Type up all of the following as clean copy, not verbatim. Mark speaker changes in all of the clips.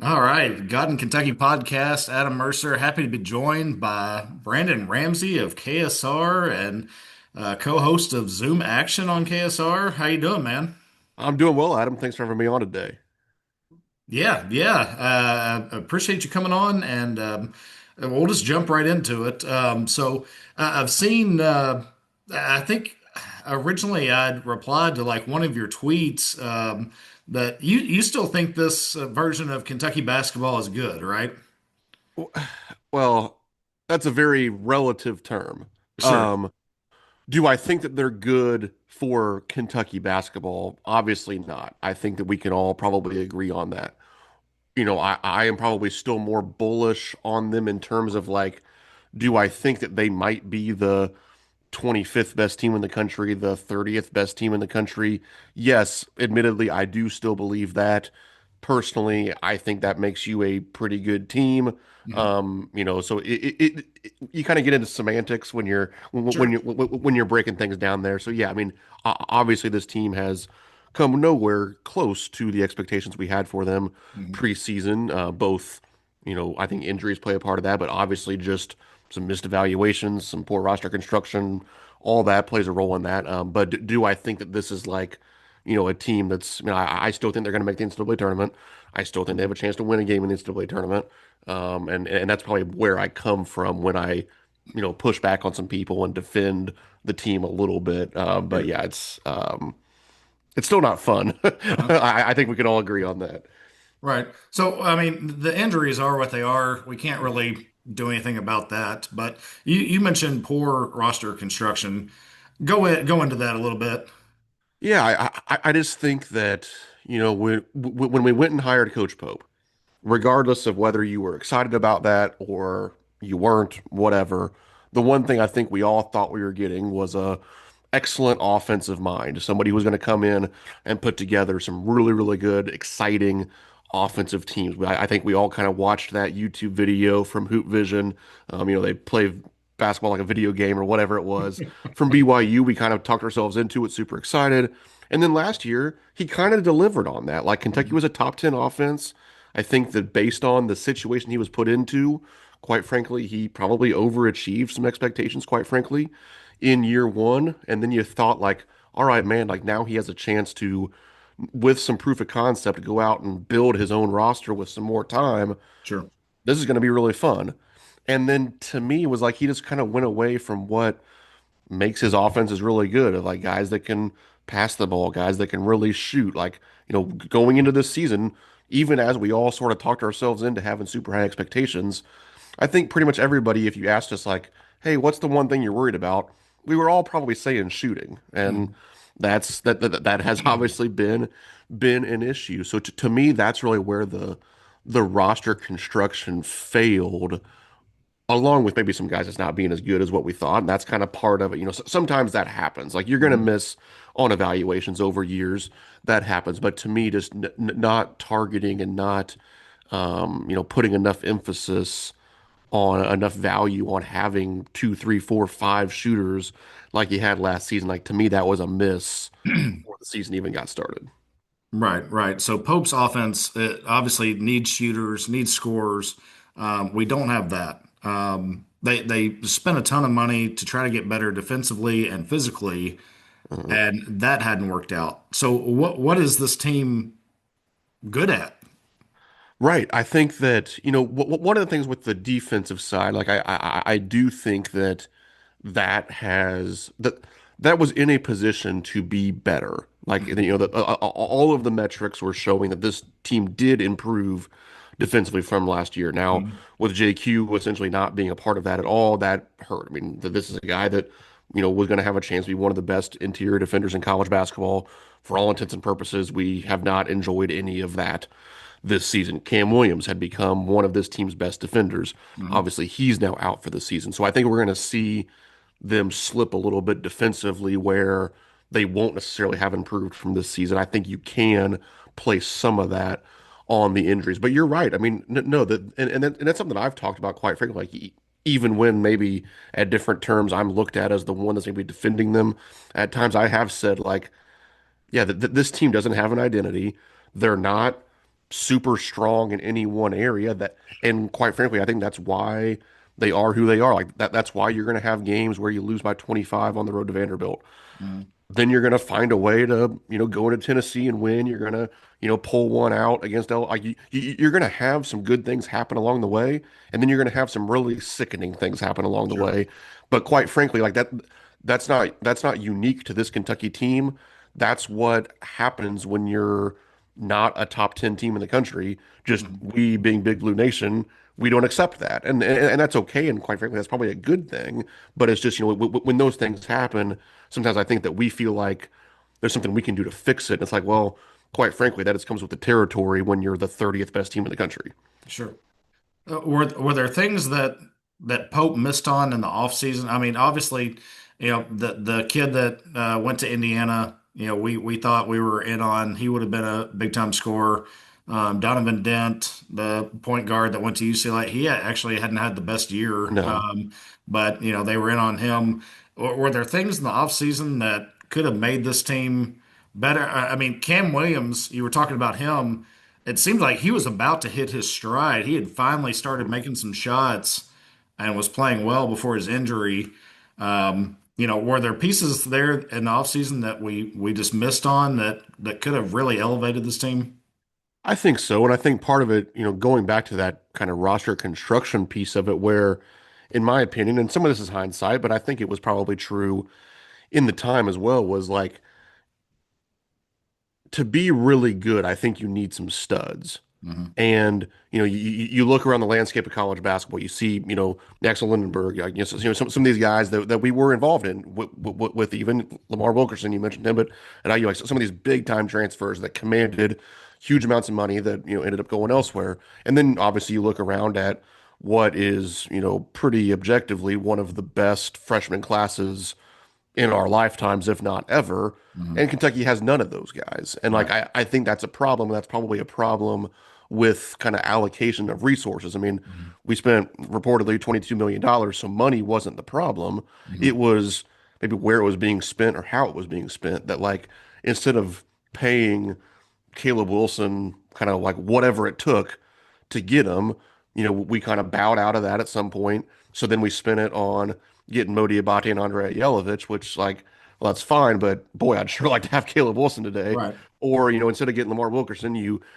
Speaker 1: All right, God in Kentucky podcast. Adam Mercer, happy to be joined by Brandon Ramsey of KSR and co-host of Zoom Action on KSR. How you doing, man?
Speaker 2: I'm doing well, Adam. Thanks for having me on today.
Speaker 1: Yeah. I appreciate you coming on, and we'll just jump right into it. I've seen. I think originally I'd replied to like one of your tweets that you still think this version of Kentucky basketball is good, right?
Speaker 2: Well, that's a very relative term.
Speaker 1: Sure.
Speaker 2: Um, do I think that they're good for Kentucky basketball? Obviously not. I think that we can all probably agree on that. I am probably still more bullish on them in terms of like, do I think that they might be the 25th best team in the country, the 30th best team in the country? Yes, admittedly, I do still believe that. Personally, I think that makes you a pretty good team.
Speaker 1: Mhm.
Speaker 2: So you kind of get into semantics when
Speaker 1: Sure.
Speaker 2: you're breaking things down there. So yeah, I mean, obviously this team has come nowhere close to the expectations we had for them
Speaker 1: Mhm.
Speaker 2: preseason. Both, I think injuries play a part of that, but obviously just some missed evaluations, some poor roster construction, all that plays a role in that. But do I think that this is like, a team that's, I still think they're going to make the NCAA tournament. I still think they have a chance to win a game in the NCAA tournament. And that's probably where I come from when I, push back on some people and defend the team a little bit. But
Speaker 1: Sure.
Speaker 2: yeah, it's still not fun.
Speaker 1: Uh-huh.
Speaker 2: I think we can all agree on that.
Speaker 1: Right. So, I mean, the injuries are what they are. We can't really do anything about that. But you mentioned poor roster construction. Go into that a little bit.
Speaker 2: Yeah, I just think that, when we went and hired Coach Pope, regardless of whether you were excited about that or you weren't, whatever, the one thing I think we all thought we were getting was a excellent offensive mind, somebody who was going to come in and put together some really, really good, exciting offensive teams. I think we all kind of watched that YouTube video from Hoop Vision. They play basketball like a video game or whatever it was. From BYU, we kind of talked ourselves into it, super excited. And then last year, he kind of delivered on that. Like Kentucky
Speaker 1: Mhm.
Speaker 2: was a top 10 offense. I think that based on the situation he was put into, quite frankly, he probably overachieved some expectations, quite frankly, in year one. And then you thought, like, all right, man, like now he has a chance to, with some proof of concept, go out and build his own roster with some more time.
Speaker 1: Sure.
Speaker 2: This is going to be really fun. And then to me, it was like he just kind of went away from what makes his offenses really good, of like guys that can pass the ball, guys that can really shoot. Like, going into this season, even as we all sort of talked ourselves into having super high expectations, I think pretty much everybody, if you asked us like, hey, what's the one thing you're worried about? We were all probably saying shooting. And
Speaker 1: Mhm.
Speaker 2: that has obviously been an issue. So to me, that's really where the roster construction failed, along with maybe some guys that's not being as good as what we thought. And that's kind of part of it. Sometimes that happens. Like you're going to
Speaker 1: Mhm.
Speaker 2: miss on evaluations over years. That happens. But to me, just not targeting and not, putting enough emphasis on enough value on having two, three, four, five shooters like you had last season. Like to me, that was a miss before the season even got started.
Speaker 1: Right. So Pope's offense it obviously needs shooters, needs scorers. We don't have that. They spent a ton of money to try to get better defensively and physically,
Speaker 2: Uh,
Speaker 1: and that hadn't worked out. So what is this team good at?
Speaker 2: Right. I think that, one of the things with the defensive side, like I do think that that was in a position to be better. Like, that all of the metrics were showing that this team did improve defensively from last year. Now,
Speaker 1: Mhm.
Speaker 2: with JQ essentially not being a part of that at all, that hurt. I mean, this is a guy that, was going to have a chance to be one of the best interior defenders in college basketball. For all intents and purposes, we have not enjoyed any of that this season. Cam Williams had become one of this team's best defenders.
Speaker 1: Mhm.
Speaker 2: Obviously, he's now out for the season. So I think we're going to see them slip a little bit defensively where they won't necessarily have improved from this season. I think you can place some of that on the injuries. But you're right. I mean, no, and that's something I've talked about quite frankly. Like even when maybe at different terms I'm looked at as the one that's going to be defending them, at times I have said like, yeah, this team doesn't have an identity. They're not. super strong in any one area that, and quite frankly, I think that's why they are who they are. Like that's why you're going to have games where you lose by 25 on the road to Vanderbilt.
Speaker 1: Mhm.
Speaker 2: Then you're going to find a way to, go into Tennessee and win. You're going to, pull one out against like you're going to have some good things happen along the way, and then you're going to have some really sickening things happen along the
Speaker 1: Sure.
Speaker 2: way. But quite frankly, like that's not unique to this Kentucky team. That's what happens when you're not a top 10 team in the country. Just
Speaker 1: Mhm.
Speaker 2: we being Big Blue Nation, we don't accept that. And that's okay. And quite frankly, that's probably a good thing. But it's just, when those things happen, sometimes I think that we feel like there's something we can do to fix it. And it's like, well, quite frankly, that just comes with the territory when you're the 30th best team in the country.
Speaker 1: Sure. Were there things that Pope missed on in the offseason? I mean, obviously, the kid that went to Indiana, we thought we were in on. He would have been a big time scorer. Donovan Dent, the point guard that went to UCLA, he actually hadn't had the best year,
Speaker 2: No.
Speaker 1: but they were in on him. Were there things in the offseason that could have made this team better? I mean, Cam Williams, you were talking about him. It seemed like he was about to hit his stride. He had finally started making some shots and was playing well before his injury. Were there pieces there in the offseason that we just missed on that could have really elevated this team?
Speaker 2: I think so. And I think part of it, going back to that kind of roster construction piece of it, where, in my opinion, and some of this is hindsight, but I think it was probably true in the time as well, was like to be really good, I think you need some studs.
Speaker 1: Hmm.
Speaker 2: And you look around the landscape of college basketball, you see Axel Lindenberg, some of these guys that we were involved in with even Lamar Wilkerson, you mentioned him, but at IU, like some of these big time transfers that commanded huge amounts of money that ended up going elsewhere. And then obviously you look around at what is pretty objectively one of the best freshman classes in our lifetimes, if not ever.
Speaker 1: Hmm.
Speaker 2: And Kentucky has none of those guys. And like
Speaker 1: Right.
Speaker 2: I think that's a problem. That's probably a problem with kind of allocation of resources. I mean,
Speaker 1: Hmm.
Speaker 2: we spent reportedly $22 million, so money wasn't the problem. It
Speaker 1: Hmm.
Speaker 2: was maybe where it was being spent or how it was being spent. That like instead of paying Caleb Wilson kind of like whatever it took to get him. We kind of bowed out of that at some point. So then we spent it on getting Mo Diabate and Andrea Yelovich, which like, well, that's fine, but boy, I'd sure like to have Caleb Wilson today.
Speaker 1: Right.
Speaker 2: Or, instead of getting Lamar Wilkerson,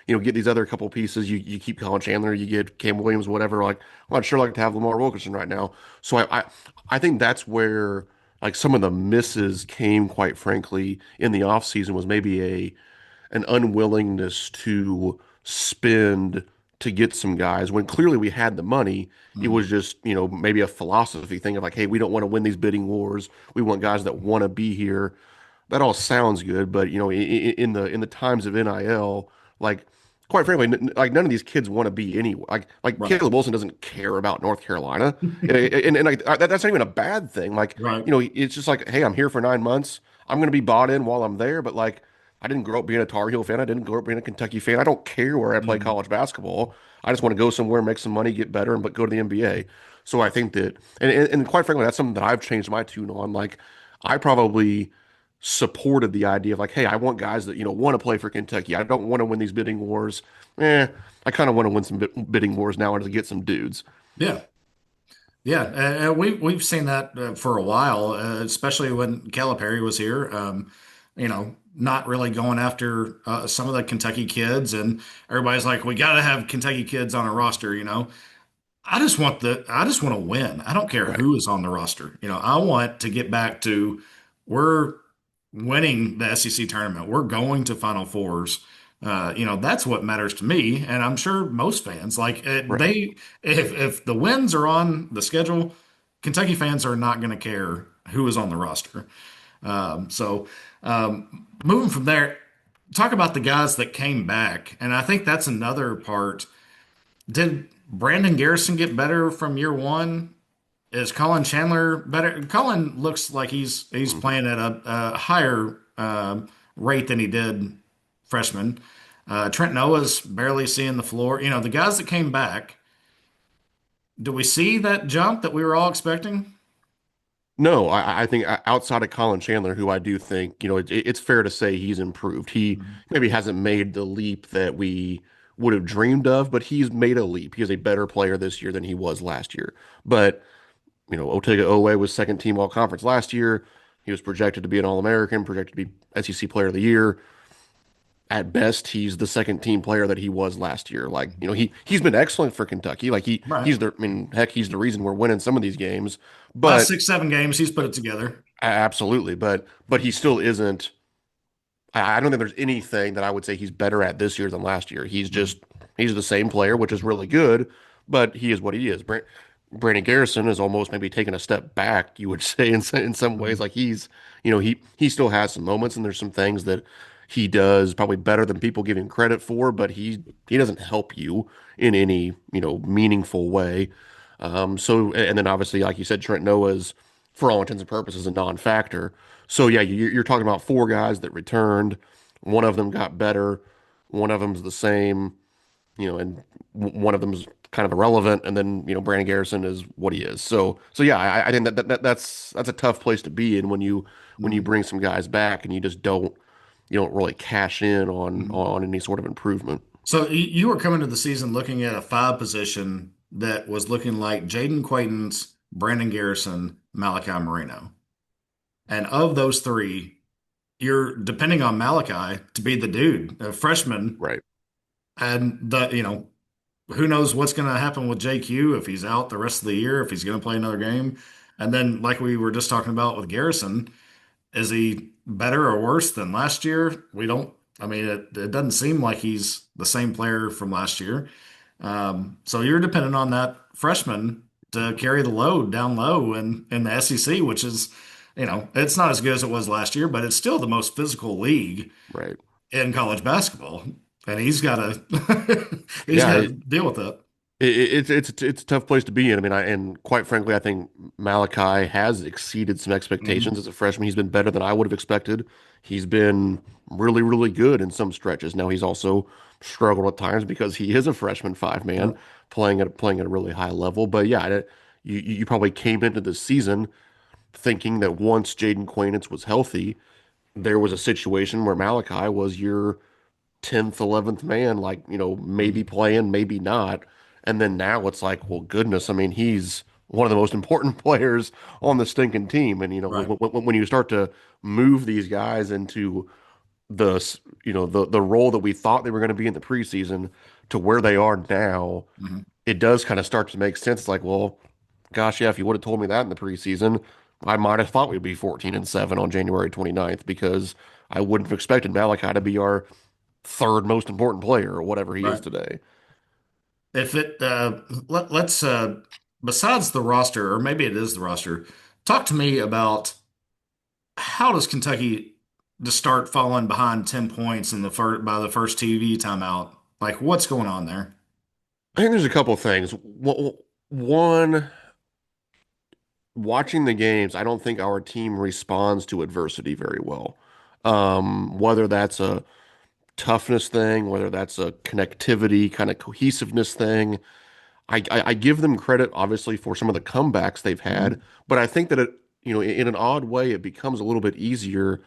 Speaker 2: get these other couple pieces. You keep Colin Chandler, you get Cam Williams, whatever. Like, well, I'd sure like to have Lamar Wilkerson right now. So I think that's where like some of the misses came, quite frankly, in the offseason was maybe an unwillingness to spend to get some guys when clearly we had the money. It
Speaker 1: Hmm.
Speaker 2: was just, maybe a philosophy thing of like, hey, we don't want to win these bidding wars. We want guys that want to be here. That all sounds good, but in the times of NIL, like quite frankly, like none of these kids want to be anywhere. Like
Speaker 1: Right.
Speaker 2: Caleb Wilson doesn't care about North Carolina, and like that's not even a bad thing. Like
Speaker 1: Right.
Speaker 2: it's just like, hey, I'm here for 9 months. I'm gonna be bought in while I'm there, but like I didn't grow up being a Tar Heel fan. I didn't grow up being a Kentucky fan. I don't care where I play
Speaker 1: Hmm.
Speaker 2: college basketball. I just want to go somewhere, make some money, get better, and but go to the NBA. So I think that, and quite frankly, that's something that I've changed my tune on. Like I probably supported the idea of like, hey, I want guys that want to play for Kentucky. I don't want to win these bidding wars. I kind of want to win some bidding wars now and to get some dudes.
Speaker 1: Yeah. Yeah, we've seen that for a while, especially when Calipari was here. Not really going after some of the Kentucky kids, and everybody's like, "We got to have Kentucky kids on a roster." I just want to win. I don't care
Speaker 2: Right,
Speaker 1: who is on the roster. I want to get back to we're winning the SEC tournament. We're going to Final Fours. That's what matters to me, and I'm sure most fans like
Speaker 2: right.
Speaker 1: if the wins are on the schedule, Kentucky fans are not going to care who is on the roster. Moving from there, talk about the guys that came back, and I think that's another part. Did Brandon Garrison get better from year one? Is Colin Chandler better? Colin looks like he's
Speaker 2: Mm.
Speaker 1: playing at a higher rate than he did freshman. Trent Noah's barely seeing the floor. The guys that came back, do we see that jump that we were all expecting?
Speaker 2: No, I think outside of Colin Chandler, who I do think, it's fair to say he's improved. He
Speaker 1: Mhm.
Speaker 2: maybe hasn't made the leap that we would have dreamed of, but he's made a leap. He is a better player this year than he was last year. But, Otega Owe was second team all conference last year. He was projected to be an All-American, projected to be SEC player of the year. At best, he's the second team player that he was last year. Like, he's been excellent for Kentucky. Like
Speaker 1: Right.
Speaker 2: he's I mean, heck, he's the reason we're winning some of these games.
Speaker 1: Last
Speaker 2: But
Speaker 1: 6, 7 games, he's put it together.
Speaker 2: absolutely, but he still isn't. I don't think there's anything that I would say he's better at this year than last year. He's the same player, which is really good, but he is what he is. Brandon Garrison is almost maybe taking a step back, you would say in some ways.
Speaker 1: Mhm.
Speaker 2: Like he still has some moments, and there's some things that he does probably better than people give him credit for, but he doesn't help you in any meaningful way. And then obviously, like you said, Trent Noah's for all intents and purposes a non-factor. So yeah, you're talking about four guys that returned. One of them got better. One of them's the same, and one of them's kind of irrelevant. And then Brandon Garrison is what he is. So yeah, I think that's a tough place to be in when you
Speaker 1: Mhm.
Speaker 2: bring some guys back and you don't really cash in on
Speaker 1: Mhm.
Speaker 2: on any sort of improvement.
Speaker 1: So you were coming to the season looking at a five position that was looking like Jaden Quaintance, Brandon Garrison, Malachi Marino. And of those three, you're depending on Malachi to be the dude, a freshman.
Speaker 2: Right.
Speaker 1: And who knows what's going to happen with JQ if he's out the rest of the year, if he's going to play another game. And then, like we were just talking about with Garrison, is he better or worse than last year? We don't, I mean, it doesn't seem like he's the same player from last year. So you're dependent on that freshman to carry the load down low in the SEC, which is, it's not as good as it was last year, but it's still the most physical league
Speaker 2: Right.
Speaker 1: in college basketball. And he's got to he's
Speaker 2: Yeah.
Speaker 1: got to deal with that.
Speaker 2: It's a tough place to be in. I mean, and quite frankly, I think Malachi has exceeded some expectations
Speaker 1: Mhm.
Speaker 2: as a freshman. He's been better than I would have expected. He's been really, really good in some stretches. Now he's also struggled at times because he is a freshman five man
Speaker 1: Yep.
Speaker 2: playing at a really high level. But yeah, you probably came into the season thinking that once Jaden Quaintance was healthy, there was a situation where Malachi was your 10th, 11th man, like, maybe
Speaker 1: Mhm.
Speaker 2: playing, maybe not. And then now it's like, well, goodness, I mean, he's one of the most important players on the stinking team. And,
Speaker 1: Right.
Speaker 2: when you start to move these guys into the role that we thought they were going to be in the preseason to where they are now,
Speaker 1: Mhm.
Speaker 2: it does kind of start to make sense. It's like, well, gosh, yeah, if you would have told me that in the preseason, I might have thought we'd be 14-7 on January 29th because I wouldn't have expected Malachi to be our third most important player or whatever he is
Speaker 1: Right.
Speaker 2: today.
Speaker 1: If it let's besides the roster, or maybe it is the roster, talk to me about how does Kentucky just start falling behind 10 points in the first by the first TV timeout? Like what's going on there?
Speaker 2: I think there's a couple of things. One, watching the games, I don't think our team responds to adversity very well. Whether that's a toughness thing, whether that's a connectivity kind of cohesiveness thing, I give them credit obviously for some of the comebacks they've had,
Speaker 1: Mhm.
Speaker 2: but I think that in an odd way it becomes a little bit easier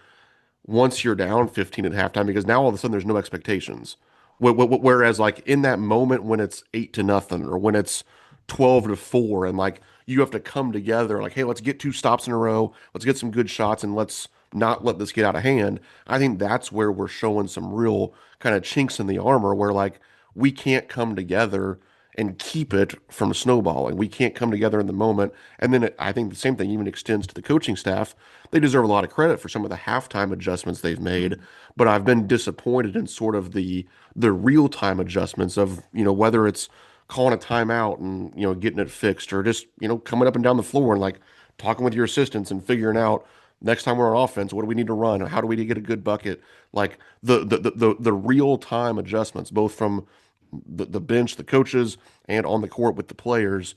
Speaker 2: once you're down 15 at halftime because now all of a sudden there's no expectations. Whereas like in that moment when it's 8-0 or when it's 12-4 and like you have to come together like, hey, let's get two stops in a row, let's get some good shots and let's not let this get out of hand. I think that's where we're showing some real kind of chinks in the armor where like we can't come together and keep it from snowballing. We can't come together in the moment. And then I think the same thing even extends to the coaching staff. They deserve a lot of credit for some of the halftime adjustments they've made,
Speaker 1: Mhm.
Speaker 2: but I've been disappointed in sort of the real time adjustments of, whether it's calling a timeout and, getting it fixed or just, coming up and down the floor and like talking with your assistants and figuring out next time we're on offense, what do we need to run? How do we get a good bucket? Like the real time adjustments, both from the bench, the coaches, and on the court with the players,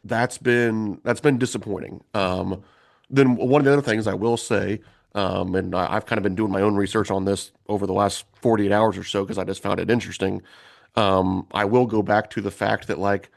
Speaker 2: that's been disappointing. Then one of the other things I will say, and I've kind of been doing my own research on this over the last 48 hours or so because I just found it interesting. I will go back to the fact that, like,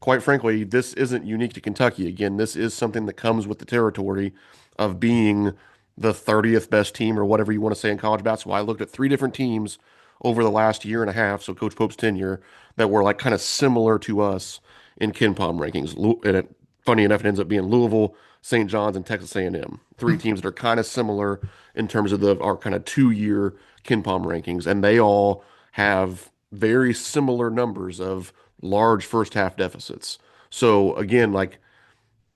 Speaker 2: quite frankly, this isn't unique to Kentucky. Again, this is something that comes with the territory of being the 30th best team or whatever you want to say in college basketball. I looked at three different teams over the last year and a half, so Coach Pope's tenure, that were like kind of similar to us in Ken Palm rankings. And funny enough, it ends up being Louisville, St. John's, and Texas A&M. Three teams that are kind of similar in terms of our kind of 2 year Ken Palm rankings, and they all have very similar numbers of large first half deficits. So again, like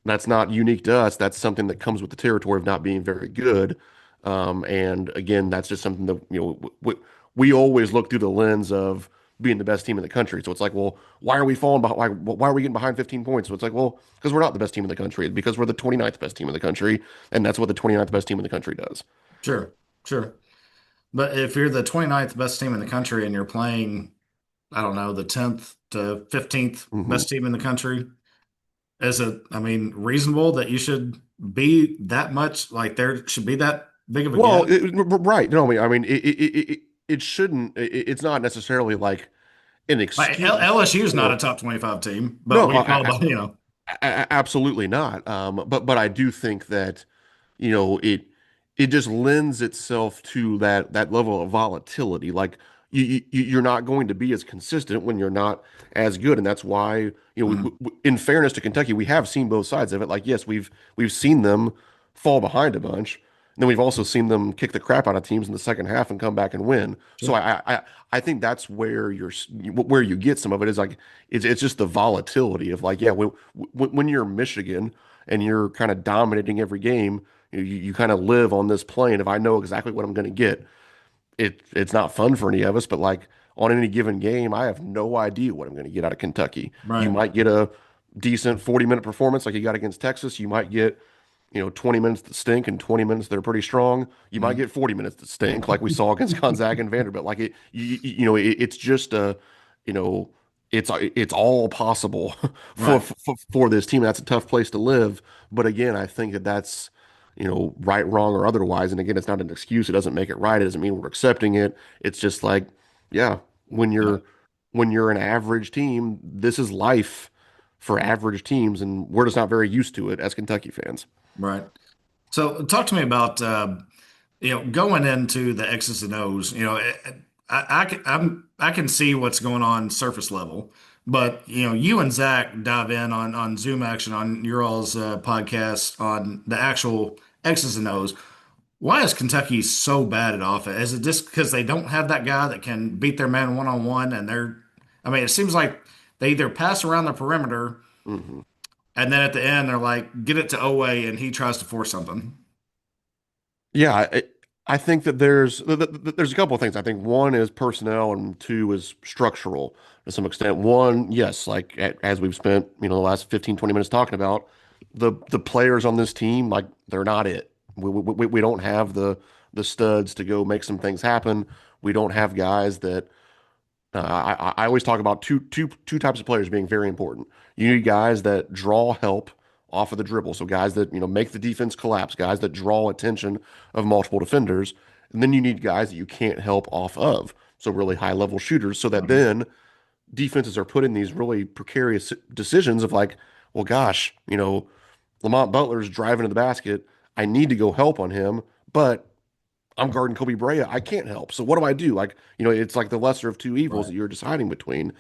Speaker 2: that's not unique to us. That's something that comes with the territory of not being very good. And again, that's just something that, we always look through the lens of being the best team in the country. So it's like, well, why are we falling behind? Why are we getting behind 15 points? So it's like, well, because we're not the best team in the country, because we're the 29th best team in the country. And that's what the 29th best team in the country does.
Speaker 1: Sure, sure. But if you're the 29th best team in the country and you're playing, I don't know, the 10th to 15th
Speaker 2: hmm
Speaker 1: best team in the country, is it, I mean, reasonable that you should be that much, like there should be that big of a
Speaker 2: Well,
Speaker 1: gap?
Speaker 2: right. No, I mean, it shouldn't, it's not necessarily like an
Speaker 1: Like
Speaker 2: excuse
Speaker 1: LSU is not a
Speaker 2: for,
Speaker 1: top 25 team, but
Speaker 2: no,
Speaker 1: we fall by, you know.
Speaker 2: absolutely not. But I do think that, it just lends itself to that level of volatility. Like you're not going to be as consistent when you're not as good, and that's why,
Speaker 1: Mhm.
Speaker 2: in fairness to Kentucky, we have seen both sides of it. Like yes, we've seen them fall behind a bunch. And then we've also seen them kick the crap out of teams in the second half and come back and win. So
Speaker 1: Sure.
Speaker 2: I think that's where you get some of it is like it's just the volatility of like, yeah, when you're Michigan and you're kind of dominating every game, you kind of live on this plane of I know exactly what I'm going to get. It's not fun for any of us, but like on any given game, I have no idea what I'm going to get out of Kentucky. You
Speaker 1: Right.
Speaker 2: might get a decent 40-minute performance like you got against Texas. You might get 20 minutes that stink and 20 minutes that are pretty strong. You might
Speaker 1: Mhm.
Speaker 2: get 40 minutes that stink, like we saw against Gonzaga and Vanderbilt. Like it's just you know, it's all possible
Speaker 1: Right.
Speaker 2: for this team. That's a tough place to live. But again, I think that's, right, wrong, or otherwise. And again, it's not an excuse. It doesn't make it right. It doesn't mean we're accepting it. It's just like, yeah, when
Speaker 1: Yeah.
Speaker 2: you're an average team, this is life for average teams, and we're just not very used to it as Kentucky fans.
Speaker 1: Right. So talk to me about going into the X's and O's. I can see what's going on surface level, but you and Zach dive in on Zoom action on your all's podcast on the actual X's and O's. Why is Kentucky so bad at offense? Is it just because they don't have that guy that can beat their man one on one, and I mean, it seems like they either pass around the perimeter,
Speaker 2: hmm
Speaker 1: and then at the end they're like, get it to Owe, and he tries to force something.
Speaker 2: Yeah, I think that there's a couple of things. I think one is personnel and two is structural to some extent. One, yes, like as we've spent, the last 15, 20 minutes talking about, the players on this team, like they're not it. We don't have the studs to go make some things happen. We don't have guys that I always talk about two types of players being very important. You need guys that draw help off of the dribble, so guys that make the defense collapse, guys that draw attention of multiple defenders, and then you need guys that you can't help off of, so really high level shooters, so that
Speaker 1: Mhm.
Speaker 2: then defenses are put in these really precarious decisions of like, well, gosh, Lamont Butler's driving to the basket. I need to go help on him, but I'm guarding Kobe Brea. I can't help. So what do I do? Like, it's like the lesser of two evils
Speaker 1: Right.
Speaker 2: that you're deciding between.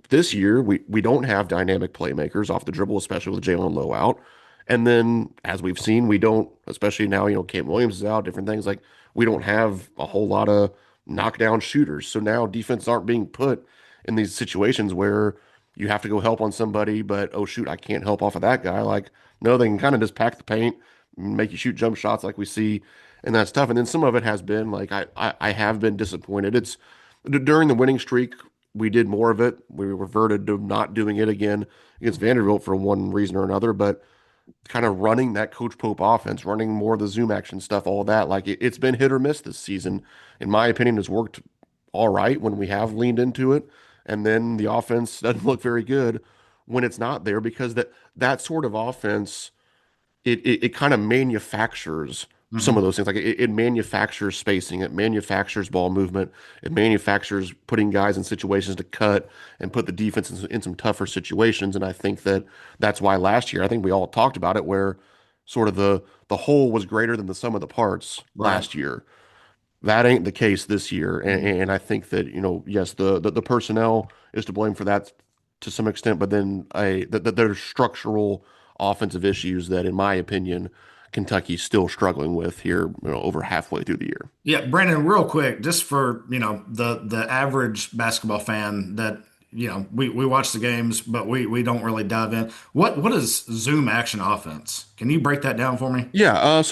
Speaker 2: This year, we don't have dynamic playmakers off the dribble, especially with Jalen Lowe out. And then, as we've seen, we don't, especially now, Cam Williams is out, different things like we don't have a whole lot of knockdown shooters. So now defenses aren't being put in these situations where you have to go help on somebody, but oh shoot, I can't help off of that guy. Like, no, they can kind of just pack the paint, make you shoot jump shots like we see, and that's tough. And then some of it has been like I have been disappointed. It's during the winning streak, we did more of it. We reverted to not doing it again against Vanderbilt for one reason or another, but kind of running that Coach Pope offense, running more of the zoom action stuff, all that. Like it's been hit or miss this season. In my opinion, it's worked all right when we have leaned into it, and then the offense doesn't look very good when it's not there because that sort of offense it kind of manufactures some of
Speaker 1: Hmm.
Speaker 2: those things. Like it manufactures spacing, it manufactures ball movement, it manufactures putting guys in situations to cut and put the defense in some tougher situations. And I think that's why last year, I think we all talked about it, where sort of the whole was greater than the sum of the parts
Speaker 1: Right.
Speaker 2: last year. That ain't the case this year,
Speaker 1: Mhm.
Speaker 2: and I think that, yes, the personnel is to blame for that to some extent, but then that there's structural offensive issues that, in my opinion, Kentucky's still struggling with here, over halfway through the year.
Speaker 1: Yeah, Brandon, real quick, just for, the average basketball fan that, we watch the games, but we don't really dive in. What is zoom action offense? Can you break that down for me?
Speaker 2: Yeah,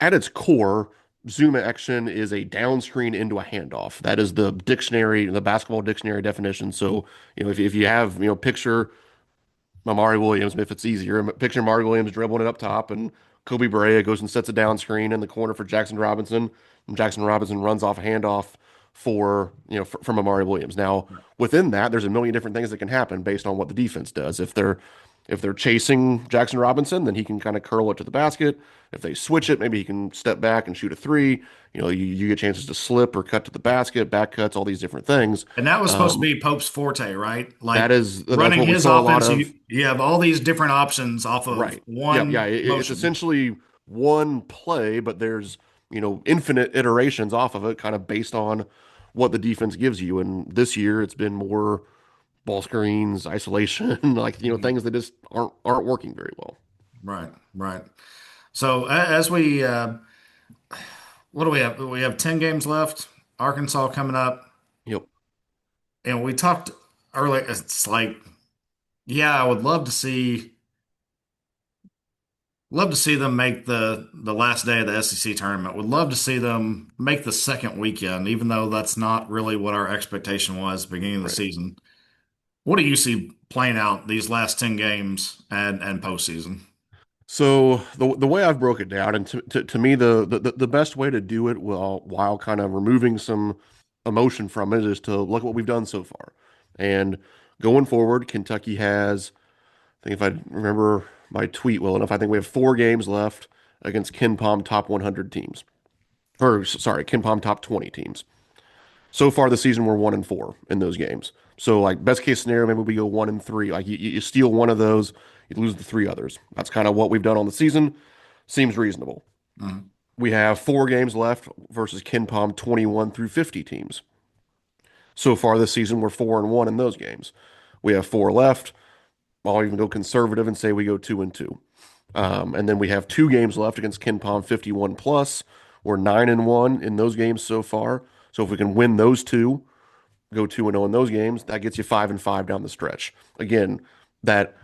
Speaker 2: at its core, zoom action is a down screen into a handoff. That is the dictionary, the basketball dictionary definition. So, if you have, picture Amari Williams, if it's easier. Picture Amari Williams dribbling it up top, and Kobe Brea goes and sets a down screen in the corner for Jackson Robinson, and Jackson Robinson runs off a handoff from Amari Williams. Now, within that, there's a million different things that can happen based on what the defense does. If they're chasing Jackson Robinson, then he can kind of curl it to the basket. If they switch it, maybe he can step back and shoot a three. You get chances to slip or cut to the basket, back cuts, all these different things.
Speaker 1: And that was supposed to
Speaker 2: Um,
Speaker 1: be Pope's forte, right?
Speaker 2: that
Speaker 1: Like
Speaker 2: is that's
Speaker 1: running
Speaker 2: what we
Speaker 1: his
Speaker 2: saw a lot
Speaker 1: offense,
Speaker 2: of.
Speaker 1: you have all these different options off of
Speaker 2: Right. Yeah, yeah.
Speaker 1: one
Speaker 2: It's
Speaker 1: motion.
Speaker 2: essentially one play, but there's, infinite iterations off of it, kind of based on what the defense gives you. And this year it's been more ball screens, isolation, like,
Speaker 1: Mhm.
Speaker 2: things that just aren't working very well.
Speaker 1: Right, right. So as we what do we have? We have 10 games left. Arkansas coming up.
Speaker 2: Yep.
Speaker 1: And we talked earlier, it's like, yeah, I would love to see them make the last day of the SEC tournament. Would love to see them make the second weekend, even though that's not really what our expectation was beginning of the
Speaker 2: Right.
Speaker 1: season. What do you see playing out these last 10 games and postseason?
Speaker 2: So the way I've broke it down, and to me, the best way to do it while kind of removing some emotion from it, is to look at what we've done so far. And going forward, Kentucky has, I think, if I remember my tweet well enough, I think we have 4 games left against Ken Palm top 100 teams. Or sorry, Ken Palm top 20 teams. So far this season, we're 1-4 in those games. So, like, best case scenario, maybe we go 1-3. Like, you steal one of those, you lose the 3 others. That's kind of what we've done on the season. Seems reasonable.
Speaker 1: Mhm.
Speaker 2: We have 4 games left versus Ken Palm 21 through 50 teams. So far this season, we're 4-1 in those games. We have 4 left. I'll even go conservative and say we go 2-2. And then we have 2 games left against Ken Palm 51 plus. We're 9-1 in those games so far. So if we can win those two, go 2-0 in those games, that gets you 5-5 down the stretch. Again, that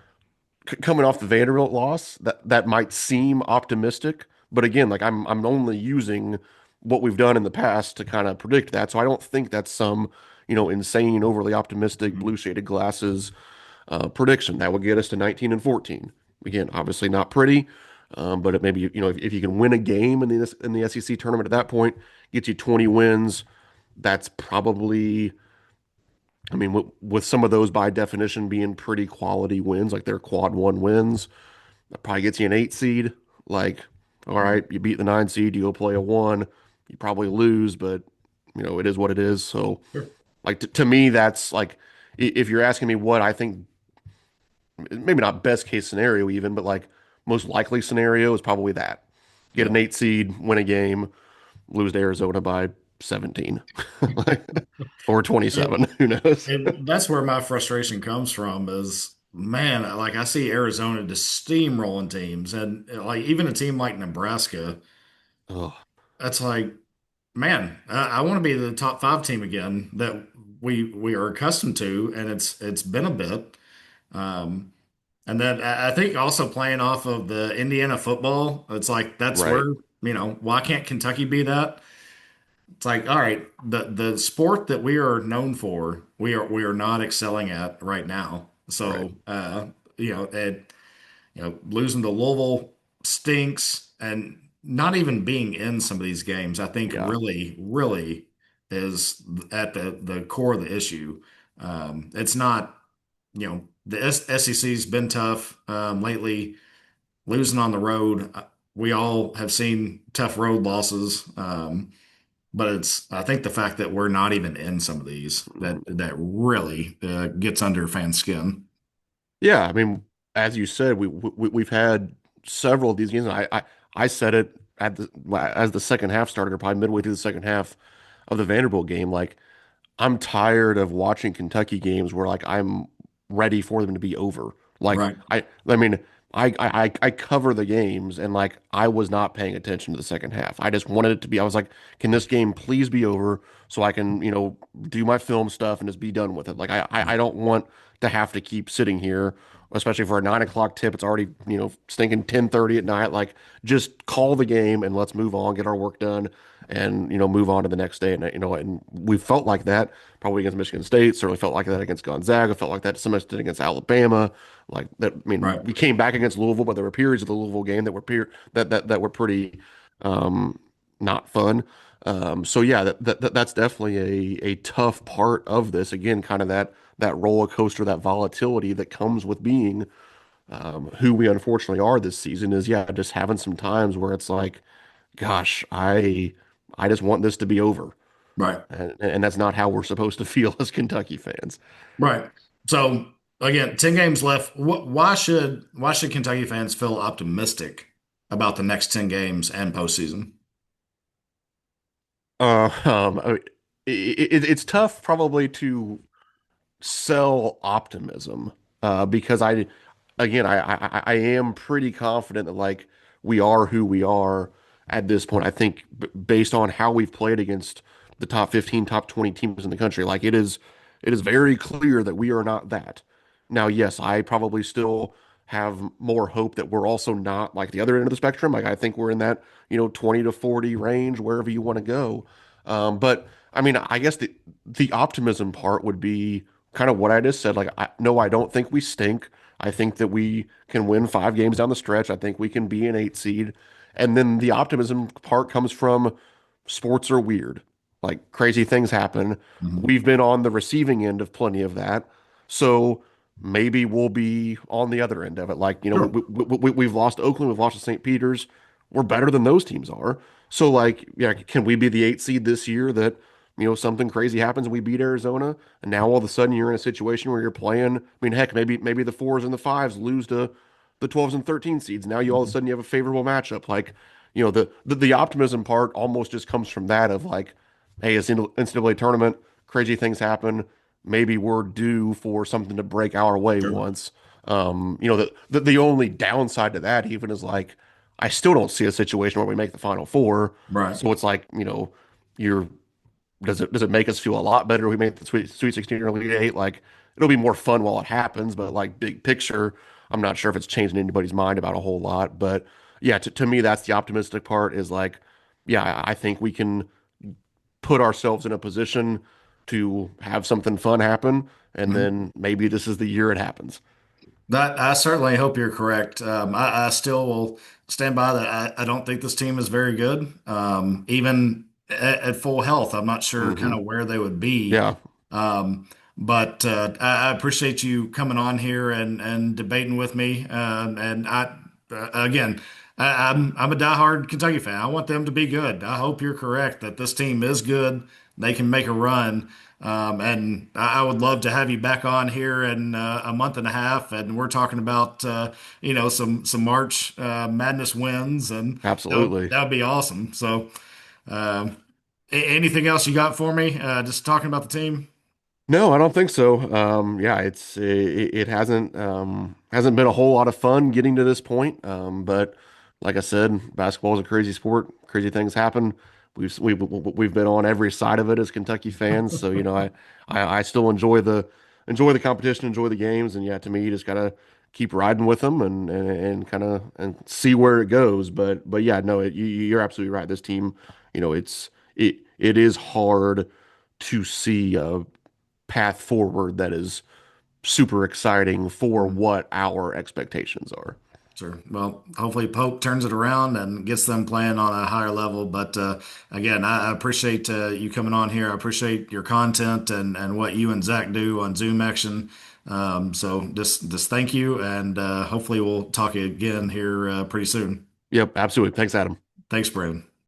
Speaker 2: coming off the Vanderbilt loss, that might seem optimistic, but again, like, I'm only using what we've done in the past to kind of predict that. So I don't think that's some, insane, overly optimistic,
Speaker 1: Mhm.
Speaker 2: blue shaded glasses prediction that would get us to 19-14. Again, obviously not pretty, but it maybe, if you can win a game in the SEC tournament at that point, gets you 20 wins. That's probably, I mean, with some of those by definition being pretty quality wins, like they're quad one wins, that probably gets you an 8 seed. Like, all right, you beat the 9 seed, you go play a one, you probably lose, but it is what it is. So,
Speaker 1: Sure.
Speaker 2: like, to me, that's like, if you're asking me what I think, maybe not best case scenario even, but like most likely scenario is probably that. Get an
Speaker 1: Yeah.
Speaker 2: 8 seed, win a game, lose to Arizona by 17 or
Speaker 1: And,
Speaker 2: 27. Who knows?
Speaker 1: and that's where my frustration comes from is, man, like I see Arizona just steamrolling teams. And like even a team like Nebraska,
Speaker 2: Oh,
Speaker 1: that's like, man, I want to be the top five team again that we are accustomed to, and it's been a bit. Um, and then I think also playing off of the Indiana football, it's like that's
Speaker 2: right,
Speaker 1: where, why can't Kentucky be that? It's like, all right, the sport that we are known for, we are not excelling at right now.
Speaker 2: right.
Speaker 1: So losing to Louisville stinks, and not even being in some of these games, I think
Speaker 2: Yeah,
Speaker 1: really, really is at the core of the issue. It's not, the SEC's been tough lately. Losing on the road, we all have seen tough road losses. But it's, I think the fact that we're not even in some of these that really gets under fans' skin.
Speaker 2: yeah. I mean, as you said, we've had several of these games. I said it as the second half started, or probably midway through the second half of the Vanderbilt game, like I'm tired of watching Kentucky games where like I'm ready for them to be over. Like
Speaker 1: Right.
Speaker 2: I mean, I cover the games and like I was not paying attention to the second half. I just wanted it to be. I was like, can this game please be over so I can do my film stuff and just be done with it. Like I don't want to have to keep sitting here, especially for a 9 o'clock tip. It's already stinking 10:30 at night. Like just call the game and let's move on, get our work done and move on to the next day. And and we felt like that probably against Michigan State. Certainly felt like that against Gonzaga. Felt like that to some extent against Alabama. Like that. I mean,
Speaker 1: Right.
Speaker 2: we came back against Louisville, but there were periods of the Louisville game that were that were pretty um, not fun. So yeah, that's definitely a tough part of this. Again, kind of that roller coaster, that volatility that comes with being who we unfortunately are this season. Is yeah, just having some times where it's like, gosh, I just want this to be over.
Speaker 1: Right.
Speaker 2: And that's not how we're supposed to feel as Kentucky fans.
Speaker 1: Right. So again, 10 games left. Why should Kentucky fans feel optimistic about the next 10 games and postseason?
Speaker 2: I mean, it's tough probably to sell optimism because I am pretty confident that like we are who we are at this point. I think based on how we've played against the top 15, top 20 teams in the country, like it is very clear that we are not that. Now, yes, I probably still have more hope that we're also not like the other end of the spectrum. Like I think we're in that 20 to 40 range wherever you want to go. But I mean, I guess the optimism part would be kind of what I just said. Like, no, I don't think we stink. I think that we can win 5 games down the stretch. I think we can be an 8 seed. And then the optimism part comes from sports are weird. Like crazy things happen.
Speaker 1: Mhm.
Speaker 2: We've been on the receiving end of plenty of that. So maybe we'll be on the other end of it. Like,
Speaker 1: Sure.
Speaker 2: we've lost to Oakland, we've lost to St. Peter's. We're better than those teams are. So, like, yeah, can we be the 8 seed this year that something crazy happens and we beat Arizona, and now all of a sudden you're in a situation where you're playing. I mean, heck, maybe the fours and the fives lose to the 12s and 13 seeds. Now you all of a
Speaker 1: Mhm.
Speaker 2: sudden you have a favorable matchup. Like, the optimism part almost just comes from that of like, hey, it's in NCAA tournament, crazy things happen. Maybe we're due for something to break our way
Speaker 1: Sure.
Speaker 2: once. The only downside to that even is like, I still don't see a situation where we make the Final Four.
Speaker 1: Right.
Speaker 2: So it's like, you're does it make us feel a lot better if we make the Sweet 16 or Elite Eight? Like it'll be more fun while it happens, but like big picture, I'm not sure if it's changing anybody's mind about a whole lot. But yeah, to me, that's the optimistic part is like, yeah, I think we can put ourselves in a position to have something fun happen, and
Speaker 1: Mhm.
Speaker 2: then maybe this is the year it happens.
Speaker 1: That I certainly hope you're correct. I still will stand by that. I don't think this team is very good. Even at full health, I'm not sure kind
Speaker 2: Hmm.
Speaker 1: of where they would be.
Speaker 2: Yeah,
Speaker 1: But I appreciate you coming on here and debating with me. And again, I'm a diehard Kentucky fan. I want them to be good. I hope you're correct that this team is good. They can make a run. And I would love to have you back on here in a month and a half, and we're talking about some March Madness wins, and
Speaker 2: absolutely.
Speaker 1: that would be awesome. So, um, anything else you got for me? Just talking about the team.
Speaker 2: No, I don't think so. Yeah, it hasn't been a whole lot of fun getting to this point. But like I said, basketball is a crazy sport. Crazy things happen. We've been on every side of it as Kentucky fans. So I still enjoy the competition, enjoy the games, and yeah, to me, you just gotta keep riding with them and kind of and see where it goes. But yeah, no, you're absolutely right. This team, it is hard to see a path forward that is super exciting for
Speaker 1: Mhm.
Speaker 2: what our expectations are.
Speaker 1: Sure. Well, hopefully Pope turns it around and gets them playing on a higher level. But again, I appreciate you coming on here. I appreciate your content and what you and Zach do on Zoom action. So just thank you, and hopefully we'll talk again here pretty soon.
Speaker 2: Yep, absolutely. Thanks, Adam.
Speaker 1: Thanks, Brandon.